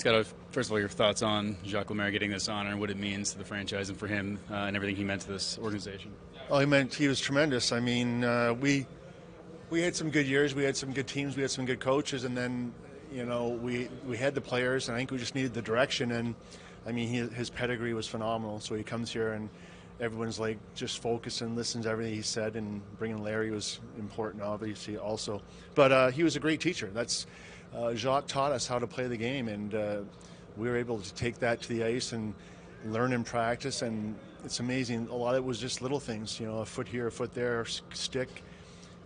Scott, first of all, your thoughts on Jacques Lemaire getting this honor and what it means to the franchise and for him and everything he meant to this organization. Oh, he was tremendous. I mean, we had some good years, we had some good teams, we had some good coaches, and then we had the players, and I think we just needed the direction. And I mean, his pedigree was phenomenal. So he comes here and everyone's like just focused and listens to everything he said, and bringing Larry was important, obviously, also. But he was a great teacher. Jacques taught us how to play the game, and we were able to take that to the ice and learn and practice. And it's amazing. A lot of it was just little things, a foot here, a foot there, stick,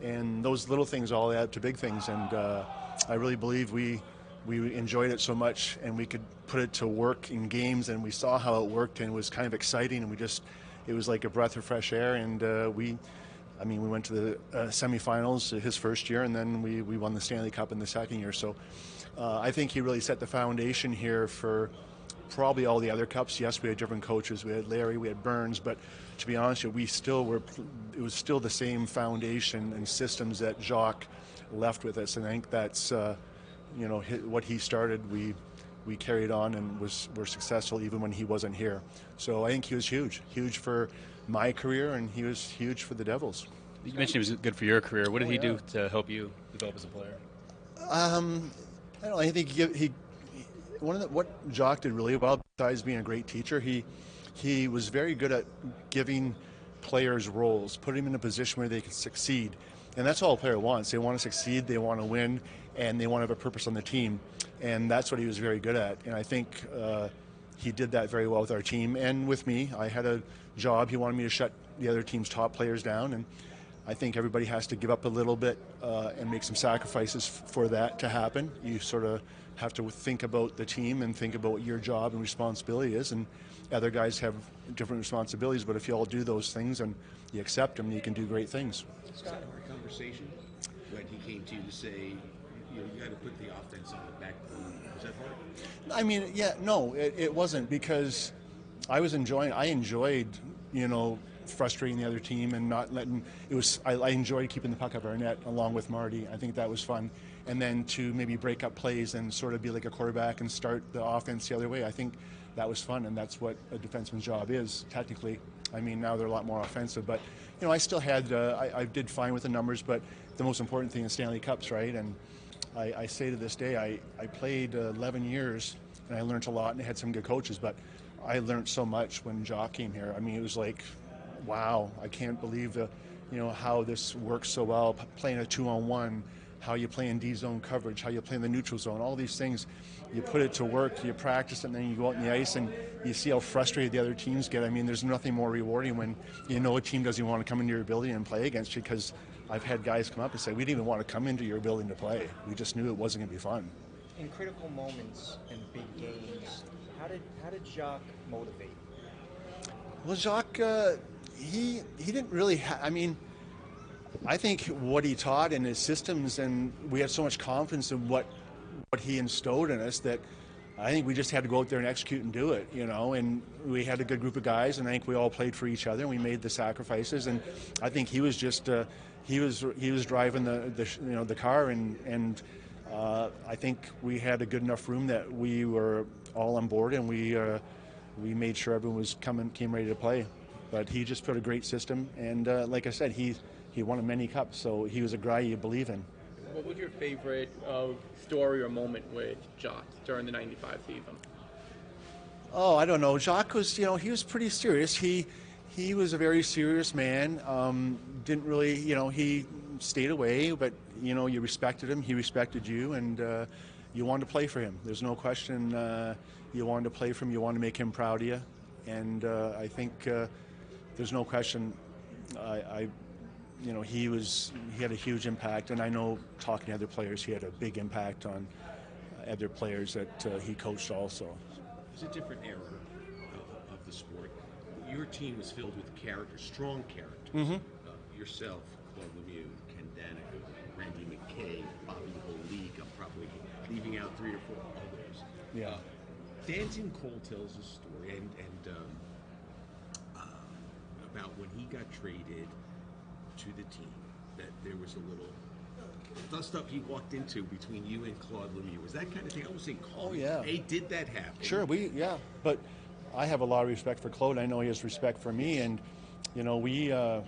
and those little things all add up to big things. And I really believe we enjoyed it so much, and we could put it to work in games, and we saw how it worked, and it was kind of exciting, and it was like a breath of fresh air. And we went to the semifinals his first year, and then we won the Stanley Cup in the second year. So I think he really set the foundation here for probably all the other cups. Yes, we had different coaches. We had Larry, we had Burns, but to be honest, it was still the same foundation and systems that Jacques left with us. And I think that's what he started, we carried on and were successful even when he wasn't here. So I think he was huge for my career, and he was huge for the Devils. You mentioned he was good for your career. What did he do to help you develop as a player? I don't know. I think what Jacques did really well, besides being a great teacher, he was very good at giving players roles, putting them in a position where they could succeed. And that's all a player wants. They want to succeed, they want to win, and they want to have a purpose on the team. And that's what he was very good at. And I think he did that very well with our team and with me. I had a job. He wanted me to shut the other team's top players down. And I think everybody has to give up a little bit and make some sacrifices for that to happen. You sort of have to think about the team and think about what your job and responsibility is. And other guys have different responsibilities, but if you all do those things and you accept them, you can do great things. Scott, our conversation when he came to you to say, you got to put the offense on the back burner. Was that hard? I mean, no, it wasn't, because I enjoyed, frustrating the other team and not letting I enjoyed keeping the puck up our net along with Marty. I think that was fun. And then to maybe break up plays and sort of be like a quarterback and start the offense the other way, I think that was fun, and that's what a defenseman's job is, technically. I mean, now they're a lot more offensive, but I still had I did fine with the numbers, but the most important thing is Stanley Cups, right? And I say to this day, I played 11 years, and I learned a lot, and I had some good coaches, but I learned so much when Jacques came here. I mean, it was like, wow, I can't believe how this works so well, playing a 2-on-1, how you play in D-zone coverage, how you play in the neutral zone, all these things. You put it to work, you practice it, and then you go out on the ice and you see how frustrated the other teams get. I mean, there's nothing more rewarding when a team doesn't want to come into your building and play against you, because I've had guys come up and say, we didn't even want to come into your building to play. We just knew it wasn't going to be fun. In critical moments and big games, how did Jacques motivate? Well, Jacques, he didn't really I think what he taught in his systems, and we had so much confidence in what he instilled in us, that I think we just had to go out there and execute and do it, and we had a good group of guys, and I think we all played for each other, and we made the sacrifices. And I think he was just he was driving the car, and I think we had a good enough room that we were all on board, and we made sure everyone came ready to play. But he just put a great system, and like I said, he won many cups, so he was a guy you believe in. What was your favorite story or moment with Jacques during the '95 season? Oh, I don't know. Jacques was, he was pretty serious. He was a very serious man. Didn't really, he stayed away, but you respected him. He respected you, and you wanted to play for him. There's no question. You wanted to play for him. You wanted to make him proud of you, and I think there's no question. He had a huge impact, and I know, talking to other players, he had a big impact on other players that he coached also. It's a different era of the sport. Your team was filled with characters, strong characters. Mm-hmm. Yourself, Claude Lemieux, Ken Danica, Randy McKay, Bobby Holik. I'm probably leaving out 3 or 4 others. Yeah. Danton Cole tells a story, and about when he got traded to the team, that there was a little the stuff he walked into between you and Claude Lemieux, was that kind of thing? I was saying, Oh, yeah. Hey, did that happen? Sure, but I have a lot of respect for Claude. I know he has respect for me, and you know, we had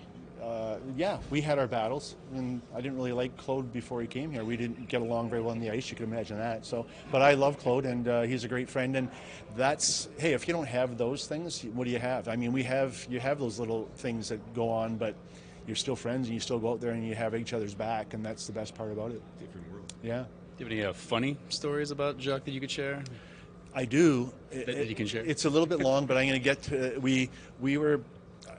our battles, and I didn't really like Claude before he came here. We didn't get along very well on the ice. You can imagine that. So, but I love Claude, and he's a great friend. And that's, hey, if you don't have those things, what do you have? I mean, you have those little things that go on, but you're still friends, and you still go out there and you have each other's back, and that's the best part about it. Different world. Yeah. Do you have any funny stories about Jacques that you could share? I do. That you can share? It's a little bit long, but I'm going to get to. We were,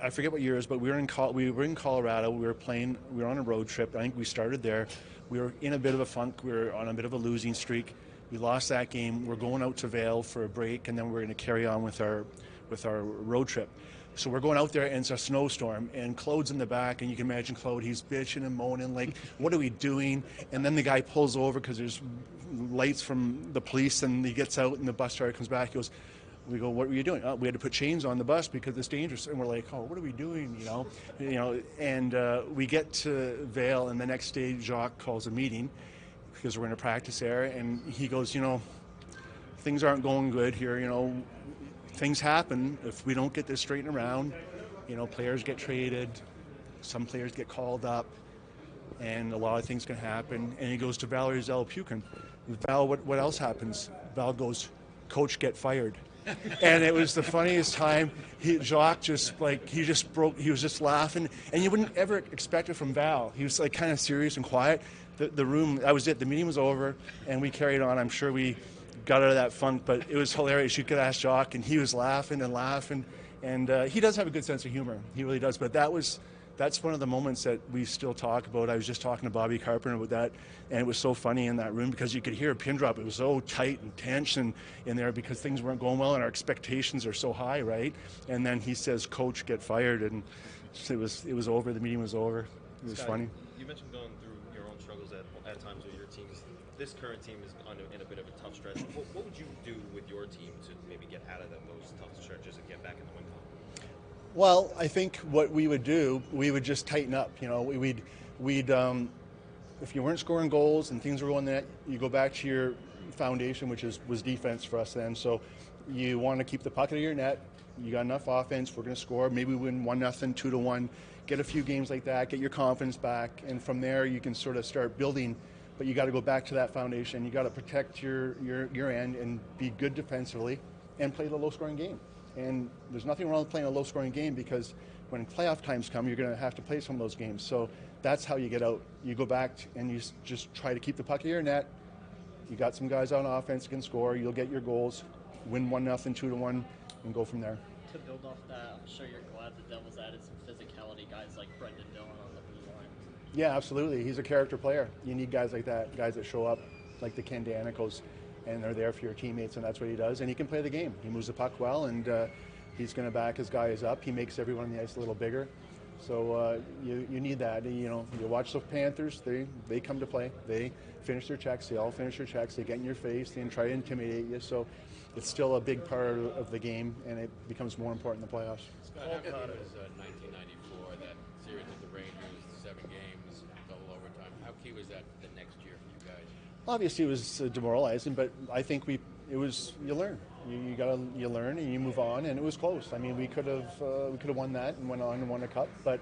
I forget what year it was, but we were in Colorado. We were on a road trip. I think we started there. We were in a bit of a funk. We were on a bit of a losing streak. We lost that game. We're going out to Vail for a break, and then we're going to carry on with our road trip. So we're going out there, and it's a snowstorm, and Claude's in the back, and you can imagine Claude. He's bitching and moaning, like, what are we doing? And then the guy pulls over because there's lights from the police, and he gets out, and the bus driver comes back. He goes, we go, what were you doing? Oh, we had to put chains on the bus because it's dangerous. And we're like, oh, what are we doing? And we get to Vail, and the next day Jacques calls a meeting because we're in a practice area, and he goes, things aren't going good here. Things happen if we don't get this straightened around. Players get traded, some players get called up, and a lot of things can happen. And he goes to Valerie Zell-Pukin. Val, what else happens? Val goes, coach, get fired. And it was the funniest time. Jacques he was just laughing, and you wouldn't ever expect it from Val. He was like kind of serious and quiet. The room, that was it. The meeting was over, and we carried on. I'm sure we got out of that funk, but it was hilarious. You could ask Jacques, and he was laughing and laughing, and he does have a good sense of humor. He really does. But that's one of the moments that we still talk about. I was just talking to Bobby Carpenter about that, and it was so funny in that room because you could hear a pin drop. It was so tight and tense in there because things weren't going well, and our expectations are so high, right? And then he says, "Coach, get fired," and it was over. The meeting was over. It was Scott, funny. You mentioned going through your own struggles at times with your teams. This current team is in a bit of a tough stretch. What would you do with your team to maybe get out of those tough stretches and get back in the win column? Well, I think what we would do, we would just tighten up. We'd if you weren't scoring goals and things were going net, you go back to your foundation, which was defense for us then. So you want to keep the puck out of your net. You got enough offense. We're going to score. Maybe we win 1-0, 2-1. Get a few games like that. Get your confidence back, and from there you can sort of start building. But you got to go back to that foundation. You got to protect your end and be good defensively, and play the low-scoring game. And there's nothing wrong with playing a low-scoring game because when playoff times come, you're going to have to play some of those games. So that's how you get out. You go back and you just try to keep the puck in your net. You got some guys on offense who can score. You'll get your goals, win 1-0, 2-1, and go from there. To build off that, I'm sure you're glad the Devils added some physicality, guys like Brendan Dillon on the blue line. Yeah, absolutely. He's a character player. You need guys like that, guys that show up like the Ken Danicos, and they're there for your teammates, and that's what he does. And he can play the game. He moves the puck well, and he's going to back his guys up. He makes everyone on the ice a little bigger. So you need that. You watch the Panthers. They come to play. They finish their checks. They all finish their checks. They get in your face. They try to intimidate you. So it's still a big part of the game, and it becomes more important in the playoffs. Scott, how come it was 1994, that series with the Rangers, 7 games, double overtime? How key was that the next year for you guys? Obviously, it was demoralizing, but I think you learn. You learn and you move on, and it was close. I mean, we could have won that and went on and won a cup, but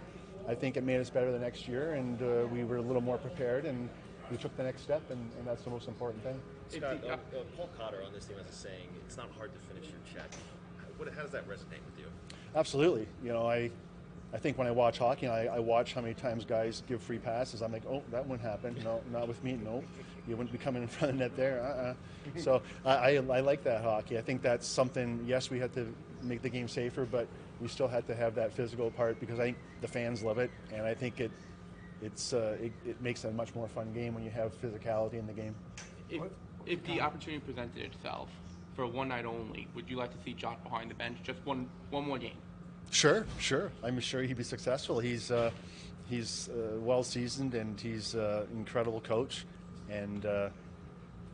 I think it made us better the next year, and we were a little more prepared, and we took the next step, and that's the most important thing. Scott, Paul Cotter on this team has a saying, it's not hard to finish your check. How does that resonate with you? Absolutely. I think when I watch hockey, I watch how many times guys give free passes. I'm like, oh, that wouldn't happen. No, not with me. No, you wouldn't be coming in front of the net there. So I like that hockey. I think that's something, yes, we had to make the game safer, but we still had to have that physical part because I think the fans love it, and I think it makes a much more fun game when you have physicality in the game. If the opportunity presented itself for one night only, would you like to see Jock behind the bench just one more game? Sure. I'm sure he'd be successful. He's well seasoned, and he's an incredible coach, and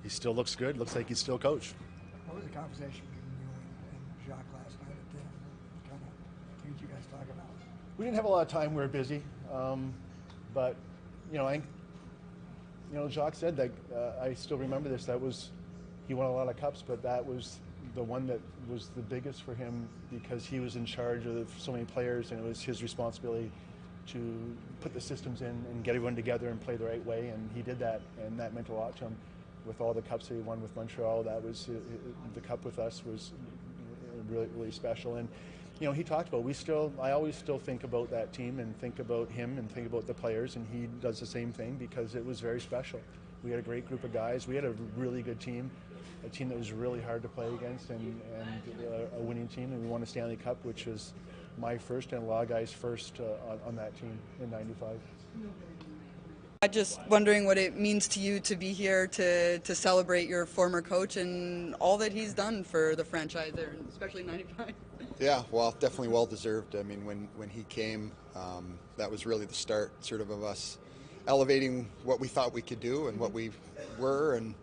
he still looks good. Looks like he's still coach. What was the conversation between you and Jacques last night at dinner? What kind of things you guys talk about? We didn't have a lot of time. We were busy, but I think you know, Jacques said that, I still remember this, he won a lot of cups, but that was the one that was the biggest for him because he was in charge of so many players, and it was his responsibility to put the systems in and get everyone together and play the right way, and he did that, and that meant a lot to him. With all the cups that he won with Montreal, that was the cup with us was really, really special. And you know, he talked about, I always still think about that team and think about him and think about the players, and he does the same thing because it was very special. We had a great group of guys. We had a really good team, a team that was really hard to play against, and a winning team, and we won a Stanley Cup, which was my first and a lot of guys' first on that team in '95. I'm just wondering what it means to you to be here to celebrate your former coach and all that he's done for the franchise there, especially '95. Yeah, well, definitely well deserved. I mean, when he came, that was really the start, sort of us elevating what we thought we could do and what we were. And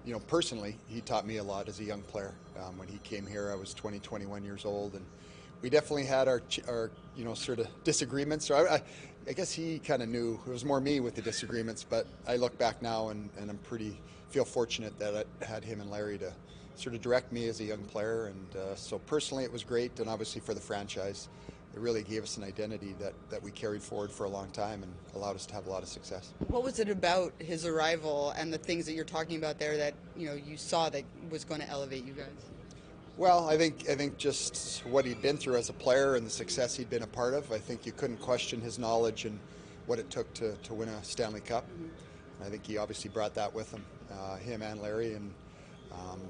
you know, personally, he taught me a lot as a young player. When he came here, I was 20, 21 years old, and we definitely had our you know, sort of disagreements. So I guess he kind of knew it was more me with the disagreements. But I look back now, and I'm feel fortunate that I had him and Larry to sort of direct me as a young player. And so personally, it was great, and obviously for the franchise, it really gave us an identity that we carried forward for a long time and allowed us to have a lot of success. What was it about his arrival and the things that you're talking about there that you saw that was going to elevate you guys? Well, I think just what he'd been through as a player and the success he'd been a part of. I think you couldn't question his knowledge and what it took to win a Stanley Cup. I think he obviously brought that with him, him and Larry. And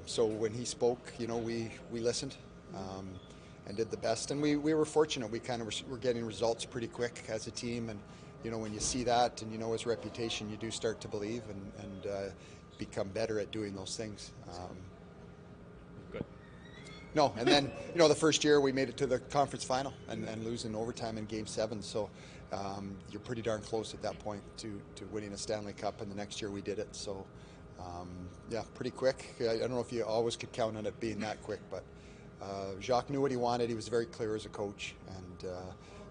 so when he spoke, we listened and did the best. And we were fortunate. We kind of were getting results pretty quick as a team. And when you see that and his reputation, you do start to believe and become better at doing those things. Good. No, and then the first year we made it to the conference final and lose in overtime in Game 7. So you're pretty darn close at that point to winning a Stanley Cup. And the next year we did it. So yeah, pretty quick. I don't know if you always could count on it being that quick, but Jacques knew what he wanted. He was very clear as a coach, and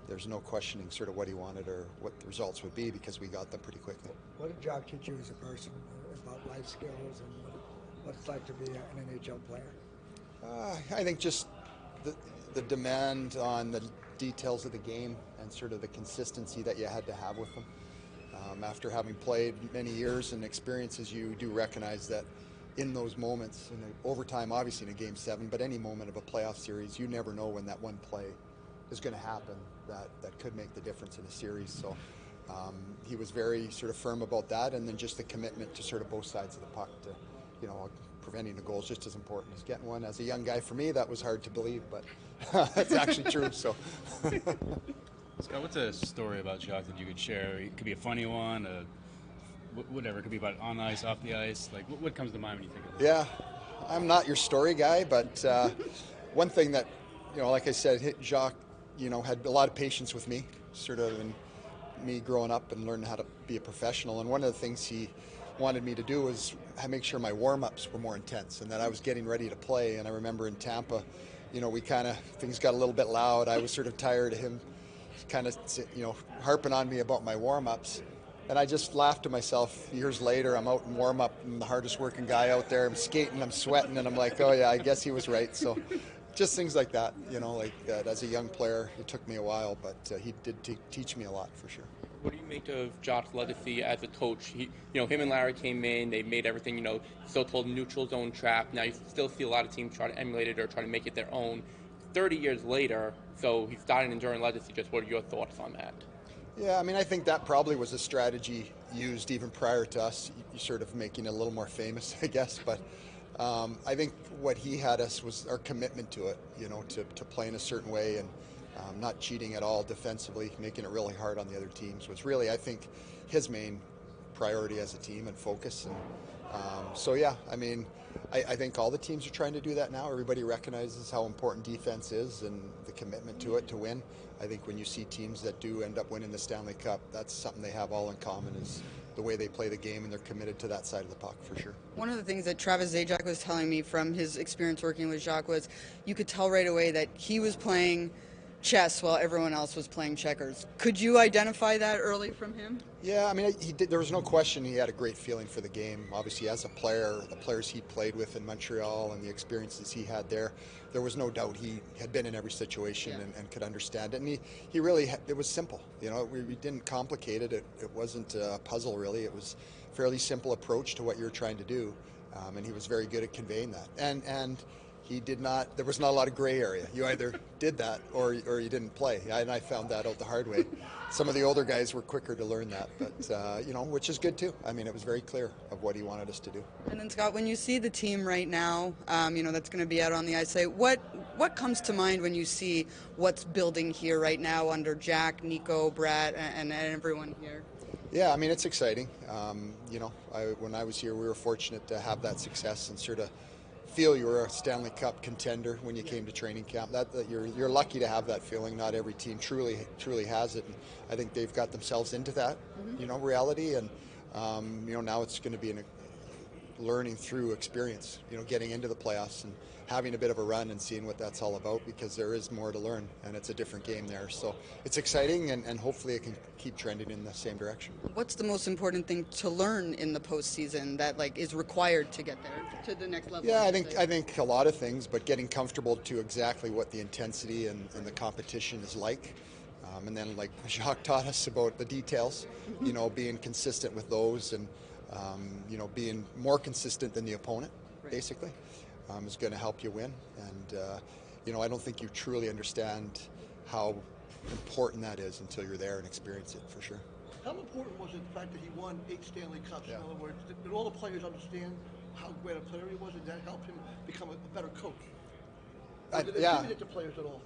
there's no questioning sort of what he wanted or what the results would be because we got them pretty quickly. What did Jacques teach you as a person about life skills and what it's like to be an NHL player? I think just the demand on the details of the game and sort of the consistency that you had to have with them. After having played many years and experiences, you do recognize that in those moments, in the overtime, obviously in a Game 7, but any moment of a playoff series, you never know when that one play is going to happen that could make the difference in a series. So he was very sort of firm about that, and then just the commitment to sort of both sides of the puck to, preventing a goal is just as important as getting one. As a young guy, for me, that was hard to believe, but that's actually true. So. Scott, what's a story about Jacques that you could share? It could be a funny one, whatever. It could be about on ice, off the ice. Like, what comes to mind when you think of it? Yeah, I'm not your story guy, but one thing that, like I said, Jacques, had a lot of patience with me, sort of, and me growing up and learning how to be a professional. And one of the things he wanted me to do was make sure my warm-ups were more intense and that I was getting ready to play. And I remember in Tampa, things got a little bit loud. I was sort of tired of him kind of, harping on me about my warm-ups. And I just laughed to myself. Years later, I'm out in warm-up, I'm the hardest working guy out there. I'm skating, I'm sweating, and I'm like, oh yeah, I guess he was right. So just things like that, like that. As a young player, it took me a while, but he did teach me a lot for sure. What do you make of Jacques' legacy as a coach? Him and Larry came in, they made everything, so-called neutral zone trap. Now you still see a lot of teams try to emulate it or try to make it their own. 30 years later, so he's got an enduring legacy. Just what are your thoughts on that? Yeah, I mean, I think that probably was a strategy used even prior to us, sort of making it a little more famous, I guess. But I think what he had us was our commitment to it, to play in a certain way and not cheating at all defensively, making it really hard on the other teams was really, I think, his main priority as a team and focus. And so, yeah, I mean, I think all the teams are trying to do that now. Everybody recognizes how important defense is and the commitment to it to win. I think when you see teams that do end up winning the Stanley Cup, that's something they have all in common is the way they play the game, and they're committed to that side of the puck for sure. One of the things that Travis Zajac was telling me from his experience working with Jacques was you could tell right away that he was playing chess while everyone else was playing checkers. Could you identify that early from him? Yeah, I mean, he did, there was no question he had a great feeling for the game. Obviously, as a player, the players he played with in Montreal and the experiences he had there was no doubt he had been in every situation and could understand it. And he really, it was simple. You know, we didn't complicate it. It wasn't a puzzle, really. It was a fairly simple approach to what you're trying to do. And he was very good at conveying that. And he did not, there was not a lot of gray area. You either did that or you didn't play. And I found that out the hard way. Some of the older guys were quicker to learn that, but, you know, which is good too. I mean, it was very clear of what he wanted us to do. And then, Scott, when you see the team right now, you know, that's going to be out on the ice, say, what comes to mind when you see what's building here right now under Jack, Nico, Brad, and everyone here? Yeah, I mean, it's exciting. You know, when I was here, we were fortunate to have that success and sort of feel you were a Stanley Cup contender when you came to training camp. That you're lucky to have that feeling. Not every team truly has it. And I think they've got themselves into that, you know, reality. And you know, now it's going to be a learning through experience. You know, getting into the playoffs and having a bit of a run and seeing what that's all about, because there is more to learn and it's a different game there. So it's exciting, and hopefully it can keep trending in the same direction. What's the most important thing to learn in the postseason that is required to get there to the next level? Yeah, I think a lot of things, but getting comfortable to exactly what the intensity and the competition is like. And then, like Jacques taught us about the details, you know, being consistent with those, and you know, being more consistent than the opponent, basically, is going to help you win. And you know, I don't think you truly understand how important that is until you're there and experience it, for sure. How important was it the fact that he won 8 Stanley Cups? In other words, did all the players understand how great a player he was, and that helped him become a better coach? Did it intimidate the players at all?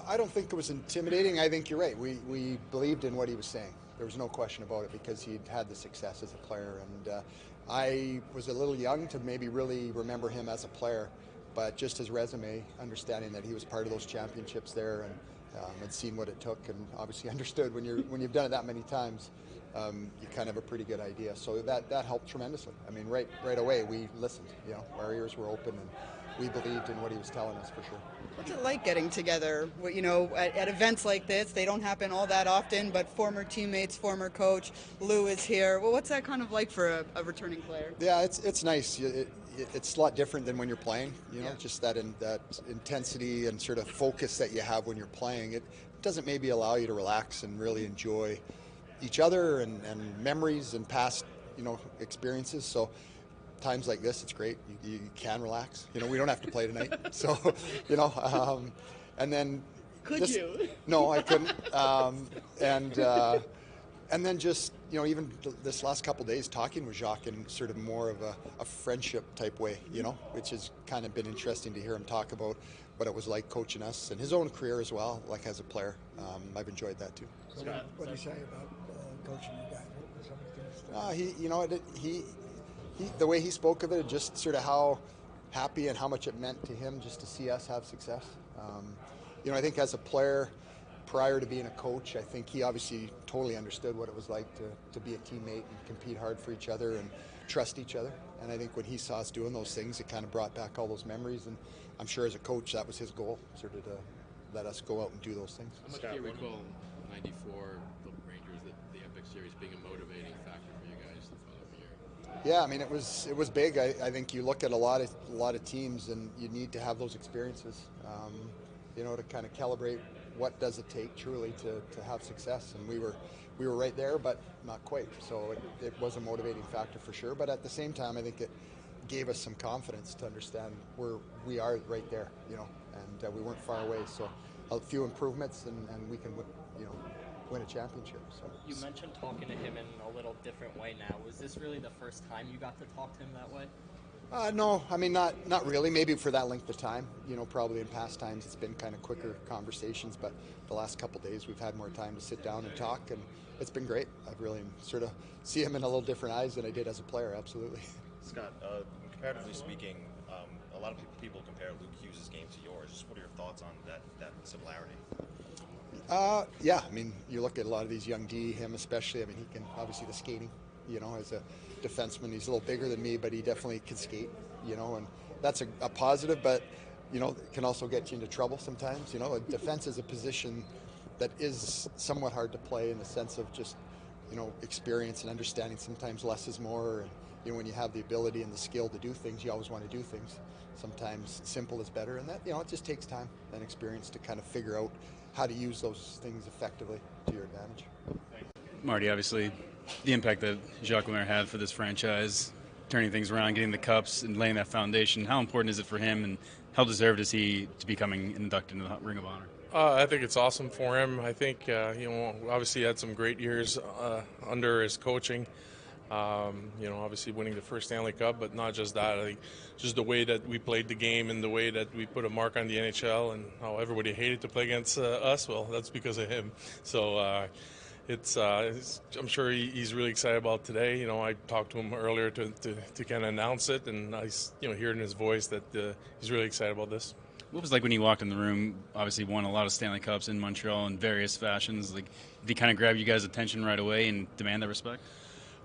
I don't think it was intimidating. I think you're right. We believed in what he was saying. There was no question about it, because he'd had the success as a player. And I was a little young to maybe really remember him as a player, but just his resume, understanding that he was part of those championships there, and had seen what it took, and obviously understood when you've done it that many times, you kind of have a pretty good idea. So that helped tremendously. I mean, right away we listened. You know, our ears were open, and we believed in what he was telling us, for sure. What's it like getting together? You know, at events like this, they don't happen all that often, but former teammates, former coach, Lou is here. Well, what's that kind of like for a returning player? Yeah, it's nice. It's a lot different than when you're playing. You know, just that intensity and sort of focus that you have when you're playing. It doesn't maybe allow you to relax and really enjoy each other and memories and past, you know, experiences. So times like this, it's great. You can relax. You know, we don't have to play tonight. So, you know, and then... Could you? No, I couldn't. And then just, you know, even this last couple of days talking with Jacques in sort of more of a friendship type way, you know, which has kind of been interesting to hear him talk about what it was like coaching us and his own career as well, like as a player. I've enjoyed that too. So what do you say about coaching you guys? What were some of the things? You know, he the way he spoke of it, just sort of how happy and how much it meant to him just to see us have success. You know, I think as a player, prior to being a coach, I think he obviously totally understood what it was like to be a teammate and compete hard for each other and trust each other. And I think when he saw us doing those things, it kind of brought back all those memories. And I'm sure as a coach, that was his goal, sort of to let us go out and do those things. How much do you recall in '94, the Rangers, the Epic Series being a motivating factor for you guys the following year? Yeah, I mean, it was big. I think you look at a lot of teams, and you need to have those experiences, you know, to kind of calibrate what does it take truly to have success. And we were right there, but not quite. So it was a motivating factor for sure. But at the same time, I think it gave us some confidence to understand we are right there, you know, and we weren't far away. So a few improvements, and we can, you know, win a championship. So you mentioned talking to him in a little different way now. Was this really the first time you got to talk to him that way? No, I mean, not really. Maybe for that length of time. You know, probably in past times it's been kind of quicker conversations, but the last couple of days we've had more time to sit down and talk, and it's been great. I've really sort of see him in a little different eyes than I did as a player, absolutely. Scott, comparatively speaking, a lot of people compare Luke Hughes' game to yours. Just what are your thoughts on that similarity? Yeah, I mean, you look at a lot of these young D, him especially. I mean, he can obviously the skating, you know, as a defenseman, he's a little bigger than me, but he definitely can skate, you know, and that's a positive. But it can also get you into trouble sometimes. Defense is a position that is somewhat hard to play in the sense of just, experience and understanding. Sometimes less is more. And, when you have the ability and the skill to do things, you always want to do things. Sometimes simple is better. And that, it just takes time and experience to kind of figure out how to use those things effectively to your advantage. Marty, obviously, the impact that Jacques Lemaire had for this franchise, turning things around, getting the cups, and laying that foundation, how important is it for him, and how deserved is he to becoming inducted into the Ring of Honor? I think it's awesome for him. I think, obviously he had some great years under his coaching. Obviously winning the first Stanley Cup, but not just that. I think just the way that we played the game and the way that we put a mark on the NHL and how everybody hated to play against us, well, that's because of him. So I'm sure he's really excited about today. I talked to him earlier to kind of announce it, and I hear in his voice that he's really excited about this. What was it like when you walked in the room? Obviously won a lot of Stanley Cups in Montreal in various fashions. Did he kind of grab you guys' attention right away and demand that respect?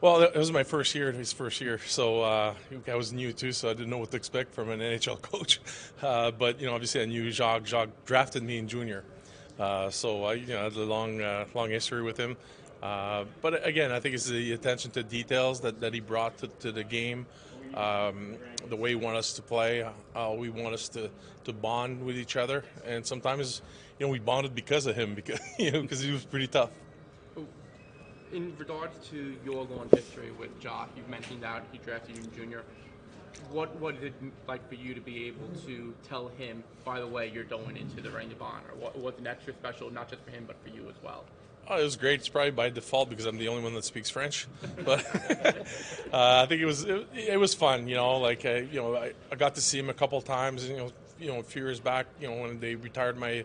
Well, it was my first year, his first year, so I was new too, so I didn't know what to expect from an NHL coach. But obviously I knew Jacques. Jacques drafted me in junior, so I had a long history with him. But again, I think it's the attention to details that he brought to the game, the way he wanted us to play, how we want us to bond with each other, and sometimes we bonded because of him, because he was pretty tough. In regards to your long history with Jacques, you've mentioned that he drafted you in junior. What is it like for you to be able to tell him, by the way, you're going into the Ring of Honor? What was an extra special, not just for him, but for you as well? Oh, it was great. It's probably by default because I'm the only one that speaks French, but I think it was fun. I got to see him a couple times. A few years back, when they retired my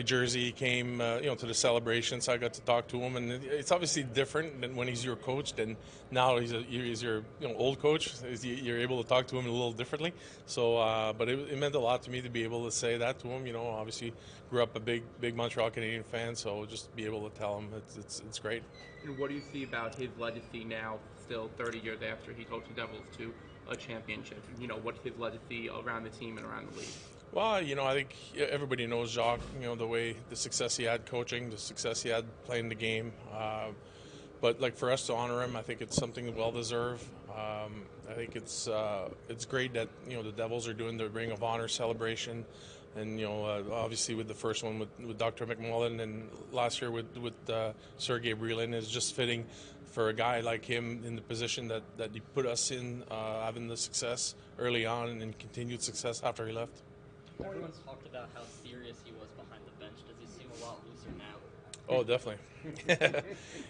jersey, he came to the celebration, so I got to talk to him, and it's obviously different than when he's your coach. Than now he's your old coach. You're able to talk to him a little differently. So, but it meant a lot to me to be able to say that to him. Obviously grew up a big Montreal Canadian fan, so just be able to tell him it's great. And what do you see about his legacy now, still 30 years after he coached the Devils to a championship? What's his legacy around the team and around the league? Well, I think everybody knows Jacques, the success he had coaching, the success he had playing the game. But for us to honor him, I think it's something well-deserved. I think it's great that, the Devils are doing the Ring of Honor celebration. And, obviously with the first one with Dr. McMullen and last year with Sergei Brylin is just fitting for a guy like him in the position that he put us in, having the success early on and continued success after he left. Everyone's talked about how serious he was behind the bench. Does he seem a lot looser now? Oh, definitely.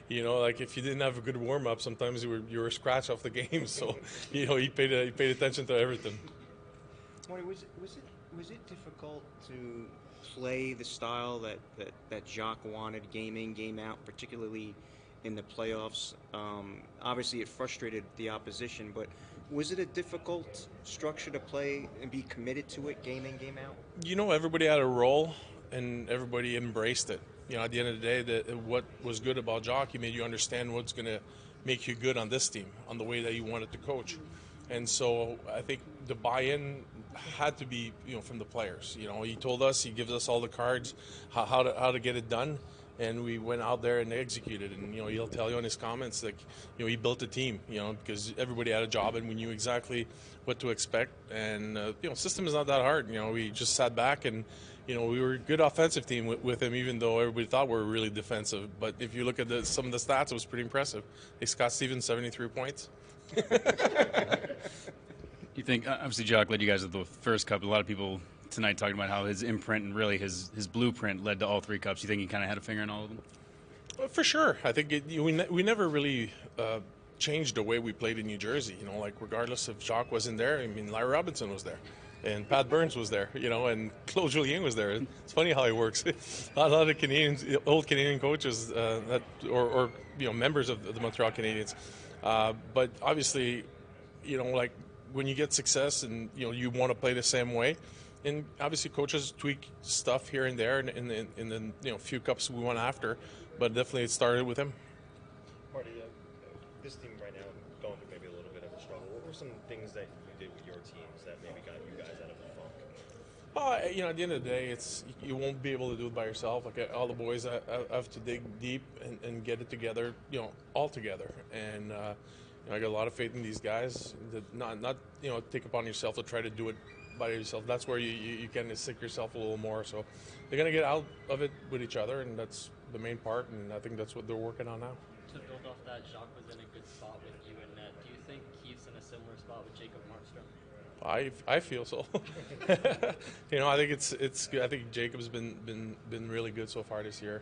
If you didn't have a good warm-up, sometimes you were a scratch off the game. So, he paid attention to everything. Marty, was it difficult to play the style that Jacques wanted, game in, game out, particularly in the playoffs? Obviously, it frustrated the opposition, but was it a difficult structure to play and be committed to it, game in, game out? Everybody had a role, and everybody embraced it. At the end of the day, what was good about Jacques, he made you understand what's going to make you good on this team, on the way that you wanted to coach. And so I think the buy-in had to be, from the players. He told us, he gives us all the cards, how to get it done. And we went out there and executed. And, he'll tell you in his comments, he built a team, because everybody had a job and we knew exactly what to expect. And, system is not that hard. We just sat back and, we were a good offensive team with him, even though everybody thought we were really defensive. But if you look at some of the stats, it was pretty impressive. Scott Stevens, 73 points. Do you think, obviously, Jacques led you guys to the first cup. A lot of people tonight talking about how his imprint and really his blueprint led to all three cups. You think he kind of had a finger in all of them? Well, for sure. I think we never really changed the way we played in New Jersey. Regardless if Jacques wasn't there, Larry Robinson was there. And Pat Burns was there, and Claude Julien was there. It's funny how it works. A lot of Canadians, old Canadian coaches or members of the Montreal Canadiens. But obviously, when you get success and, you want to play the same way, and obviously coaches tweak stuff here and there in the few cups we won after, but definitely it started with him. Marty, this team right now going through maybe a little bit of a struggle. What were some things that you did with your teams that maybe got you guys out of the funk? You know, at the end of the day, it's you won't be able to do it by yourself. Like all the boys have to dig deep and get it together, you know, all together. And you know, I got a lot of faith in these guys. That not you know, take upon yourself to try to do it by yourself. That's where you kind of sick yourself a little more. So they're gonna get out of it with each other, and that's the main part. And I think that's what they're working on now. To build off that, Jacques was in a good spot with you in net. Do you think Keith's in a similar spot with Jacob Markstrom? I feel so. You know, I think it's good. I think Jacob's been really good so far this year.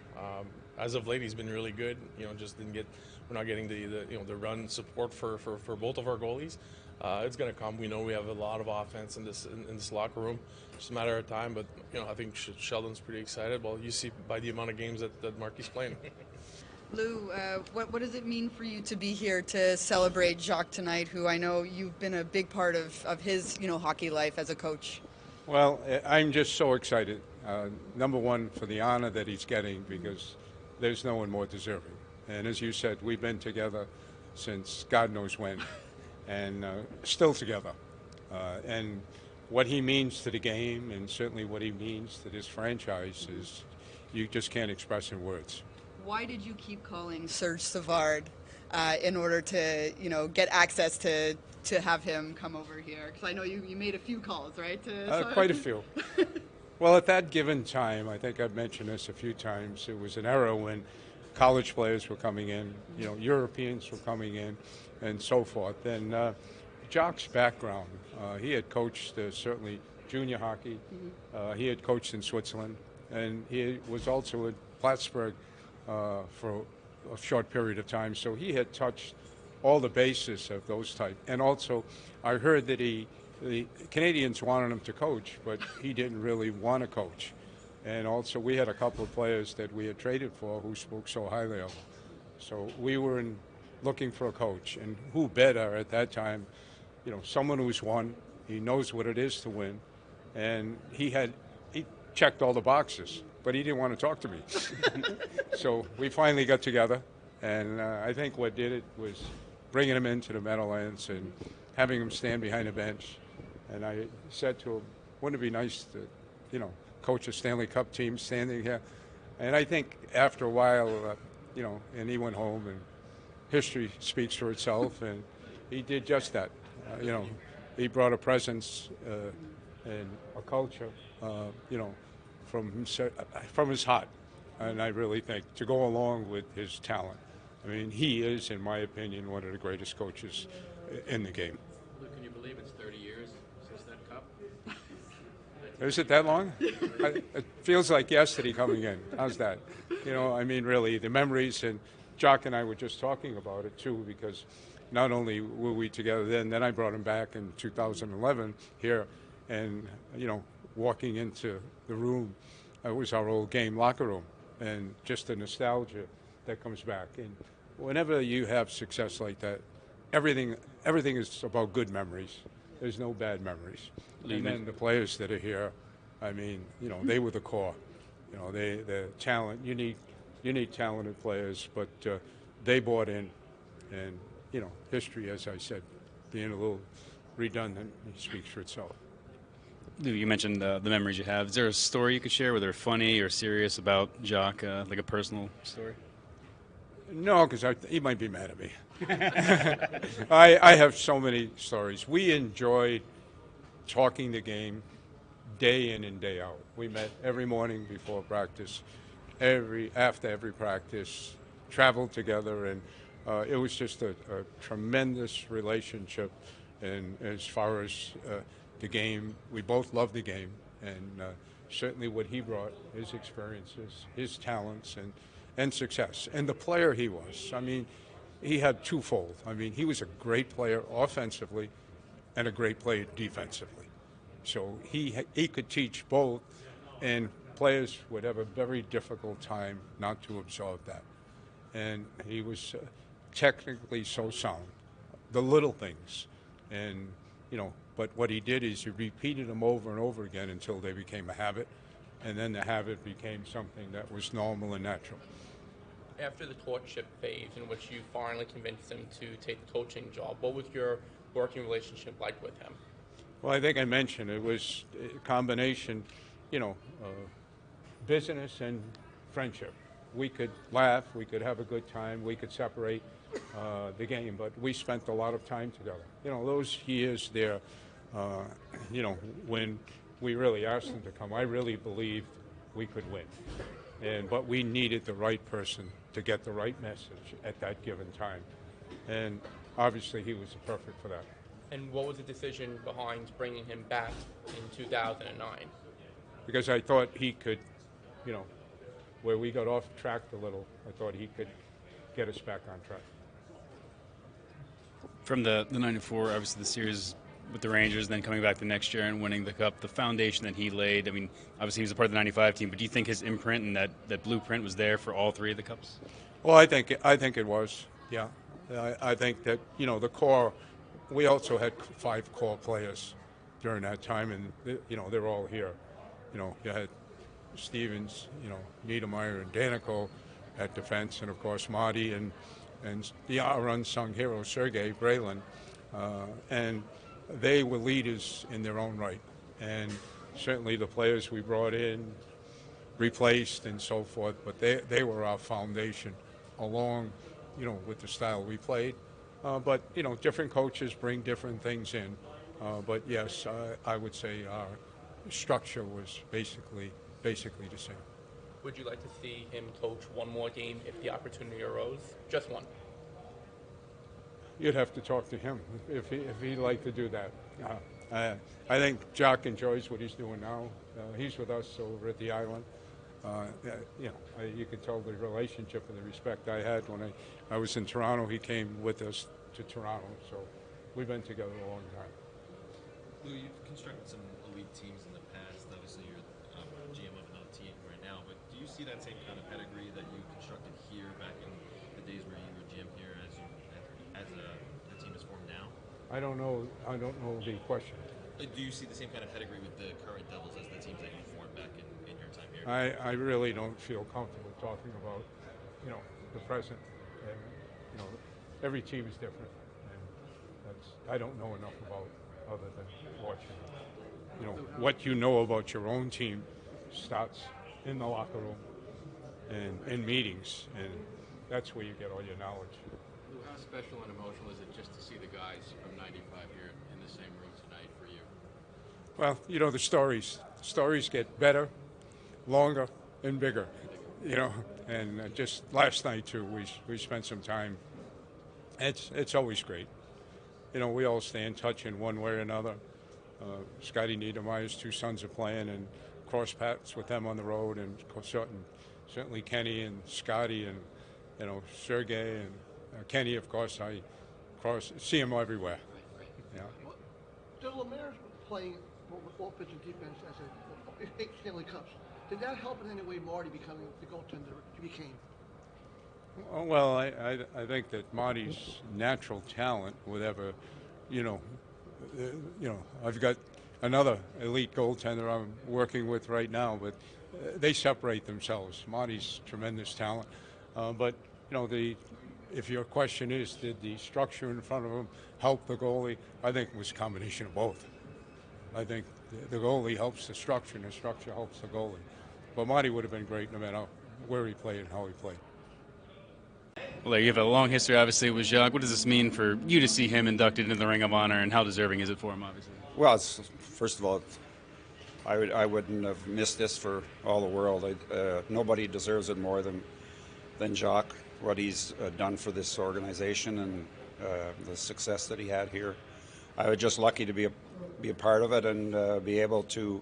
As of late, he's been really good. You know, just we're not getting the you know, the run support for both of our goalies. It's going to come. We know we have a lot of offense in this locker room. It's just a matter of time. But you know, I think Sheldon's pretty excited. Well, you see by the amount of games that Marky's playing. Lou, what does it mean for you to be here to celebrate Jacques tonight, who I know you've been a big part of his, you know, hockey life as a coach? Well, I'm just so excited. Number one, for the honor that he's getting, because there's no one more deserving. And as you said, we've been together since God knows when, and still together. And what he means to the game, and certainly what he means to this franchise, is you just can't express in words. Why did you keep calling Serge Savard in order to, you know, get access to have him come over here? Because I know you made a few calls, right? Quite a few. Well, at that given time, I think I've mentioned this a few times, it was an era when college players were coming in, you know, Europeans were coming in, and so forth. And Jacques' background, he had coached certainly junior hockey. He had coached in Switzerland, and he was also at Plattsburgh for a short period of time, so he had touched all the bases of those type. And also, I heard that the Canadians wanted him to coach, but he didn't really want to coach. And also, we had a couple of players that we had traded for who spoke so highly of him. So we were looking for a coach, and who better at that time? You know, someone who's won. He knows what it is to win, and he checked all the boxes, but he didn't want to talk to me. So we finally got together, and I think what did it was bringing him into the Meadowlands and having him stand behind a bench. And I said to him, wouldn't it be nice to, you know, coach a Stanley Cup team standing here? And I think after a while, you know, and he went home, and history speaks for itself, and he did just that. You know, he brought a presence and a culture, you know, from his heart, and I really think to go along with his talent. I mean, he is, in my opinion, one of the greatest coaches in the game. Luke, can you believe it's 30 years since that cup? Is it that long? It feels like yesterday coming in. How's that? You know, I mean, really, the memories, and Jacques and I were just talking about it, too, because not only were we together then I brought him back in 2011 here, and, you know, walking into the room, it was our old game locker room, and just the nostalgia that comes back. And whenever you have success like that, everything is about good memories. There's no bad memories. And then the players that are here, I mean, you know, they were the core. You know, the talent. You need talented players, but they bought in, and you know, history, as I said, being a little redundant, speaks for itself. You mentioned the memories you have. Is there a story you could share, whether funny or serious, about Jacques, like a personal story? No, because he might be mad at me. I have so many stories. We enjoyed talking the game day in and day out. We met every morning before practice, after every practice, traveled together, and it was just a tremendous relationship. And as far as the game, we both loved the game, and certainly what he brought, his experiences, his talents, and success, and the player he was. I mean, he had twofold. I mean, he was a great player offensively and a great player defensively. So he could teach both, and players would have a very difficult time not to absorb that. And he was technically so sound, the little things, and you know. But what he did is he repeated them over and over again until they became a habit, and then the habit became something that was normal and natural. After the courtship phase in which you finally convinced him to take the coaching job, what was your working relationship like with him? Well, I think I mentioned it was a combination, business and friendship. We could laugh, we could have a good time, we could separate the game, but we spent a lot of time together. Those years there, when we really asked them to come, I really believed we could win. But we needed the right person to get the right message at that given time. And obviously he was perfect for that. And what was the decision behind bringing him back in 2009? Because I thought he could, where we got off track a little, I thought he could get us back on track. From the 94, obviously the series with the Rangers, then coming back the next year and winning the Cup, the foundation that he laid, I mean, obviously he was a part of the 95 team, but do you think his imprint and that blueprint was there for all three of the Cups? Well, I think it was, yeah. I think that, the core, we also had 5 core players during that time, and, they're all here. You had Stevens, Niedermayer and Danico at defense, and of course Marty and our unsung hero Sergei Bralin, and they were leaders in their own right. And certainly the players we brought in, replaced and so forth, but they were our foundation along, with the style we played. But different coaches bring different things in. But yes, I would say our structure was basically the same. Would you like to see him coach one more game if the opportunity arose? Just one. You'd have to talk to him if he'd like to do that. I think Jock enjoys what he's doing now. He's with us over at the island. You could tell the relationship and the respect I had when I was in Toronto. He came with us to Toronto, so we've been together a long time. Lou, you've constructed some elite teams in the past. Obviously, you're GM of another team right now, but do you see that same kind of pedigree that you constructed here back in the days where you were GM here as the team is formed now? I don't know the question. Do you see the same kind of pedigree with the current Devils as the teams that you formed back in your time here? I really don't feel comfortable talking about, the present. And, every team is different, and I don't know enough about other than watching. What you know about your own team starts in the locker room and in meetings, and that's where you get all your knowledge. Lou, how special and emotional is it just to see the guys from 95 here in the same room tonight for you? Well, the stories get better, longer, and bigger. And just last night too, we spent some time. It's always great. We all stay in touch in one way or another. Scotty Niedermayer's 2 sons are playing, and cross paths with them on the road, and certainly Kenny and Scotty and Sergei and Kenny, of course. I see him everywhere. Yeah. So Lemaire's playing offense and defense as 8 Stanley Cups. Did that help in any way Marty becoming the goaltender he became? Well, I think that Marty's natural talent, whatever, I've got another elite goaltender I'm working with right now, but they separate themselves. Marty's tremendous talent, but if your question is, did the structure in front of him help the goalie? I think it was a combination of both. I think the goalie helps the structure, and the structure helps the goalie. But Marty would have been great no matter where he played and how he played. Well, you have a long history, obviously, with Jacques. What does this mean for you to see him inducted into the Ring of Honor, and how deserving is it for him, obviously? Well, first of all, I wouldn't have missed this for all the world. Nobody deserves it more than Jacques, what he's done for this organization and the success that he had here. I was just lucky to be a part of it and be able to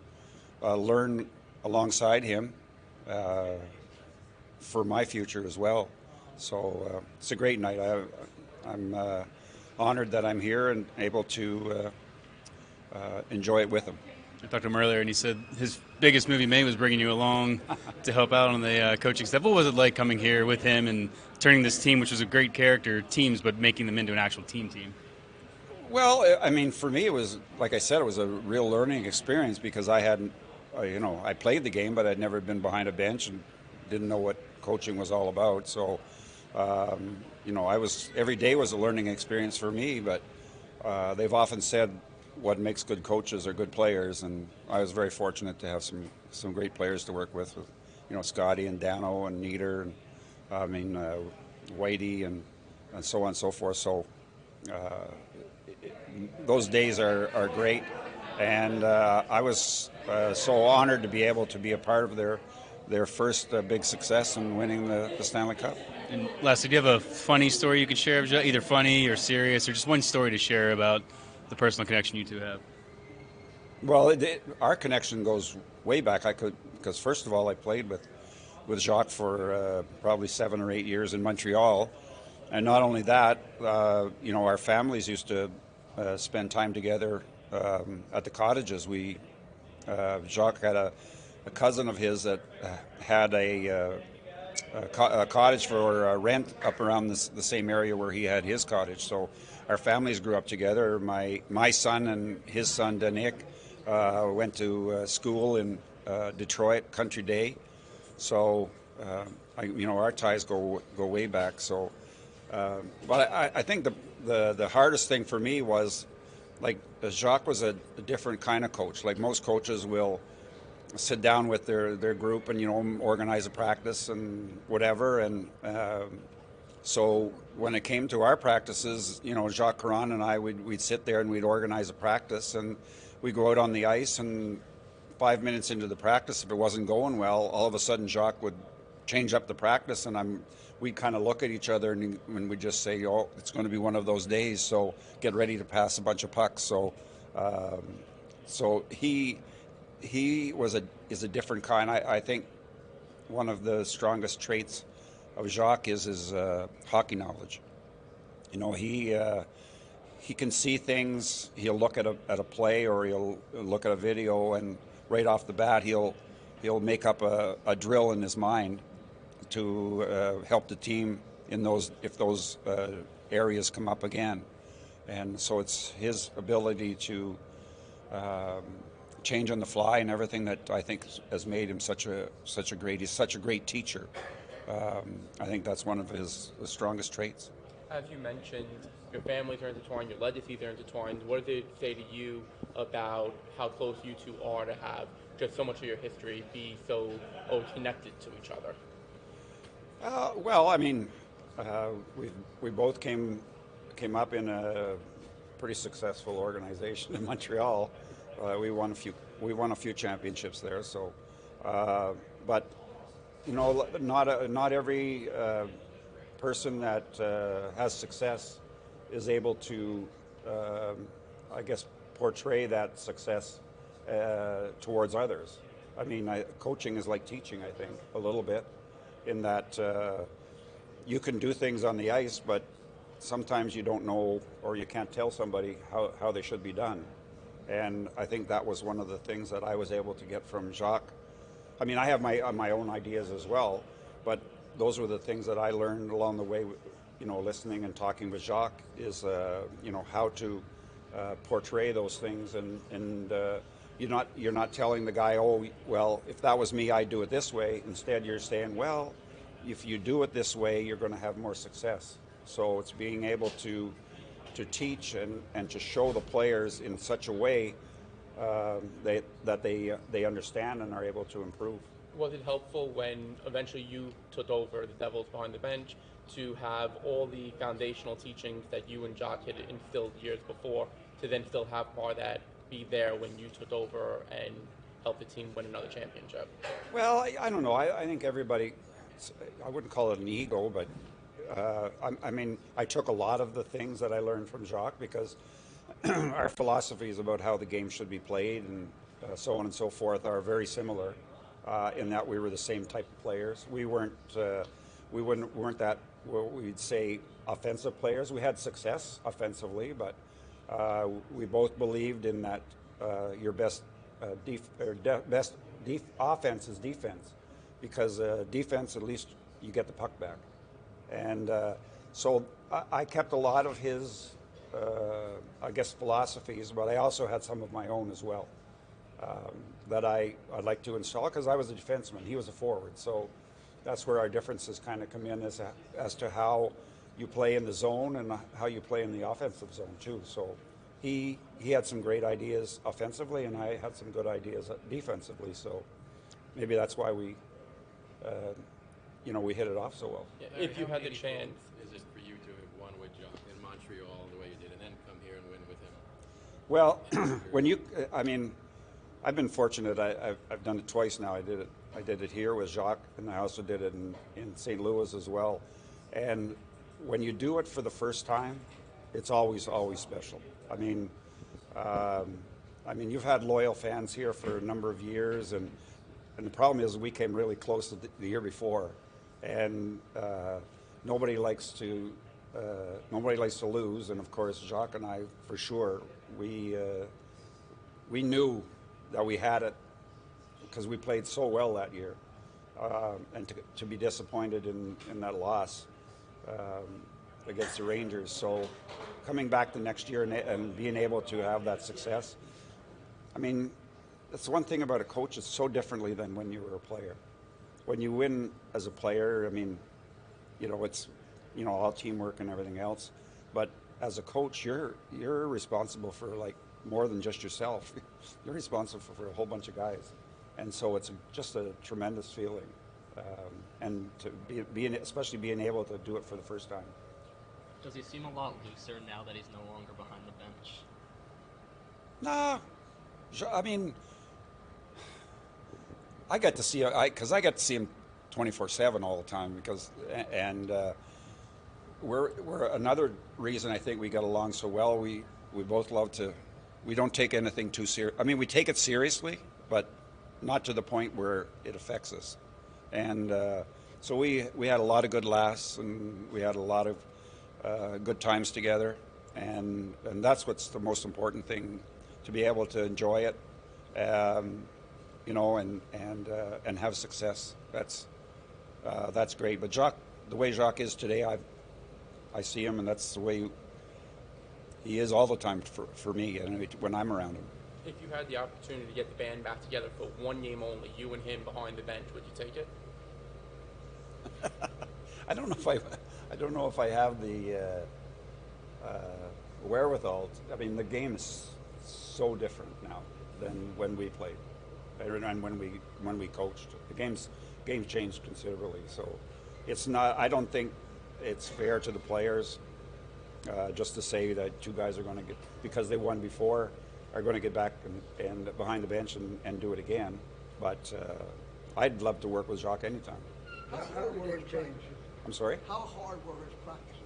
learn alongside him for my future as well. So it's a great night. I'm honored that I'm here and able to enjoy it with him. I talked to him earlier, and he said his biggest move he made was bringing you along to help out on the coaching staff. What was it like coming here with him and turning this team, which was a great character teams, but making them into an actual team? Well, I mean, for me, it was, like I said, it was a real learning experience because I hadn't, I played the game, but I'd never been behind a bench and didn't know what coaching was all about. So, every day was a learning experience for me, but they've often said, what makes good coaches are good players, and I was very fortunate to have some great players to work with Scotty and Dano and Nieder, and Whitey and so on and so forth. So those days are great, and I was so honored to be able to be a part of their first big success in winning the Stanley Cup. And lastly, do you have a funny story you could share, either funny or serious, or just one story to share about the personal connection you two have? Well, our connection goes way back. Because first of all, I played with Jacques for probably 7 or 8 years in Montreal, and not only that, our families used to spend time together at the cottages. Jacques had a cousin of his that had a cottage for rent up around the same area where he had his cottage. So our families grew up together. My son and his son Danick went to school in Detroit, Country Day. So our ties go way back. So, but I think the hardest thing for me was, like, Jacques was a different kind of coach. Like, most coaches will sit down with their group and organize a practice and whatever, and so when it came to our practices, Jacques Caron and I, we'd sit there and we'd organize a practice, and we'd go out on the ice, and 5 minutes into the practice, if it wasn't going well, all of a sudden Jacques would change up the practice, and we'd kind of look at each other and we'd just say, "Oh, it's going to be one of those days, so get ready to pass a bunch of pucks." So he is a different kind. I think one of the strongest traits of Jacques is his hockey knowledge. He can see things. He'll look at a play, or he'll look at a video, and right off the bat he'll make up a drill in his mind to help the team if those areas come up again. And so it's his ability to change on the fly and everything that I think has made him he's such a great teacher. I think that's one of his strongest traits. As you mentioned, your families are intertwined, your legacies are intertwined. What did it say to you about how close you two are to have just so much of your history be so connected to each other? Well, we both came up in a pretty successful organization in Montreal. We won a few championships there. So, but not every person that has success is able to, portray that success towards others. Coaching is like teaching, I think, a little bit, in that you can do things on the ice, but sometimes you don't know, or you can't tell somebody how they should be done. And I think that was one of the things that I was able to get from Jacques. I have my own ideas as well, but those were the things that I learned along the way, listening and talking with Jacques, is, how to portray those things. And you're not telling the guy, "Oh, well, if that was me, I'd do it this way." Instead, you're saying, "Well, if you do it this way, you're going to have more success." So it's being able to teach and to show the players in such a way that they understand and are able to improve. Was it helpful when eventually you took over the Devils behind the bench to have all the foundational teachings that you and Jacques had instilled years before, to then still have more of that be there when you took over and helped the team win another championship? Well, I don't know. I think everybody, I wouldn't call it an ego, but I took a lot of the things that I learned from Jacques, because our philosophies about how the game should be played and so on and so forth are very similar, in that we were the same type of players. We weren't that, what we'd say, offensive players. We had success offensively, but we both believed in that your best offense is defense, because defense, at least you get the puck back. And so I kept a lot of his, philosophies, but I also had some of my own as well, that I'd like to install, because I was a defenseman, he was a forward. So that's where our differences kind of come in, as to how you play in the zone and how you play in the offensive zone too. So he had some great ideas offensively, and I had some good ideas defensively. So maybe that's why we we hit it off so well. Yeah, if you had the chance, is it for you to have won with Jock in Montreal the way you did, and then come here and win with him? Well, I've been fortunate. I've done it twice now. I did it here with Jacques, and I also did it in St. Louis as well. And when you do it for the first time, it's always special. You've had loyal fans here for a number of years, and the problem is we came really close to the year before, and nobody likes to lose. And of course, Jacques and I, for sure, we knew that we had it because we played so well that year, and to be disappointed in that loss against the Rangers. So coming back the next year and being able to have that success, that's one thing about a coach. It's so differently than when you were a player. When you win as a player, it's all teamwork and everything else. But as a coach, you're responsible for more than just yourself. You're responsible for a whole bunch of guys, and so it's just a tremendous feeling, and to especially being able to do it for the first time. Does he seem a lot looser now that he's no longer behind the bench? Nah, I get to see I get to see him 24/7 all the time we're another reason I think we got along so well. We both love to. We don't take anything too serious. We take it seriously, but not to the point where it affects us. And so we had a lot of good laughs, and we had a lot of good times together, and that's what's the most important thing, to be able to enjoy it, and have success. That's great. But Jacques, the way Jacques is today, I see him, and that's the way he is all the time for me, and when I'm around him. if you had the opportunity to get the band back together for one game only, you and him behind the bench, would you take it? I don't know if I have the wherewithal. The game is so different now than when we played, and when we coached. The game's changed considerably. So it's not. I don't think it's fair to the players just to say that two guys are going to get, because they won before, are going to get back and behind the bench and do it again. But I'd love to work with Jacques anytime. How hard were his practices? I'm sorry? How hard were his practices?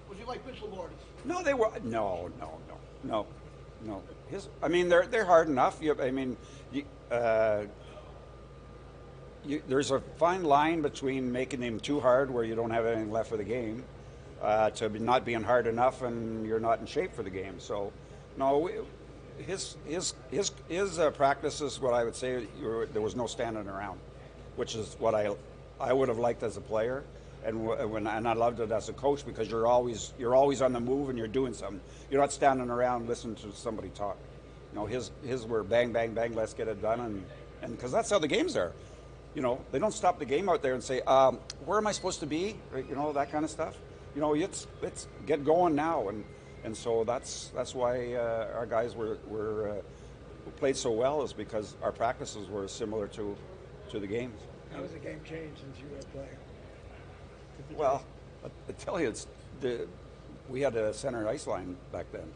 Was he like Vince Lombardi? No, they were. No. They're hard enough. There's a fine line between making them too hard, where you don't have anything left for the game, to not being hard enough and you're not in shape for the game. So, no, his practices, what I would say, there was no standing around, which is what I would have liked as a player, and I loved it as a coach, because you're always on the move and you're doing something. You're not standing around listening to somebody talk. His were bang, bang, bang, let's get it done, and because that's how the games are. They don't stop the game out there and say, where am I supposed to be? That kind of stuff. It's get going now, and so that's why our guys were played so well, is because our practices were similar to the games. How has the game changed since you were a player? Well, I tell you, we had a center ice line back then.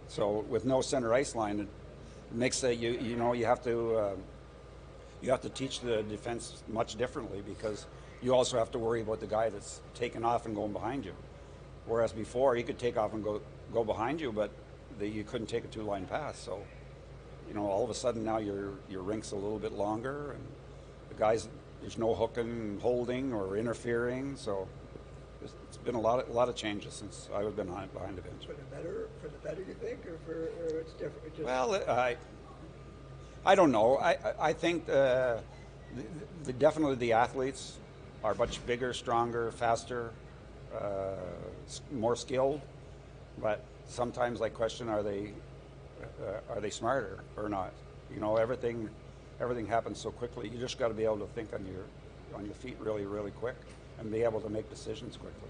So with no center ice line, it makes that you have to teach the defense much differently, because you also have to worry about the guy that's taking off and going behind you. Whereas before, he could take off and go behind you, but you couldn't take a two-line pass. So, all of a sudden now your rink's a little bit longer, and the guys, there's no hooking and holding or interfering. So it's been a lot of changes since I've been behind the bench. For the better, you think, or it's different? Well, I don't know. I think definitely the athletes are much bigger, stronger, faster, more skilled. But sometimes I question, are they smarter or not? Everything happens so quickly. You just got to be able to think on your feet really, really quick, and be able to make decisions quickly.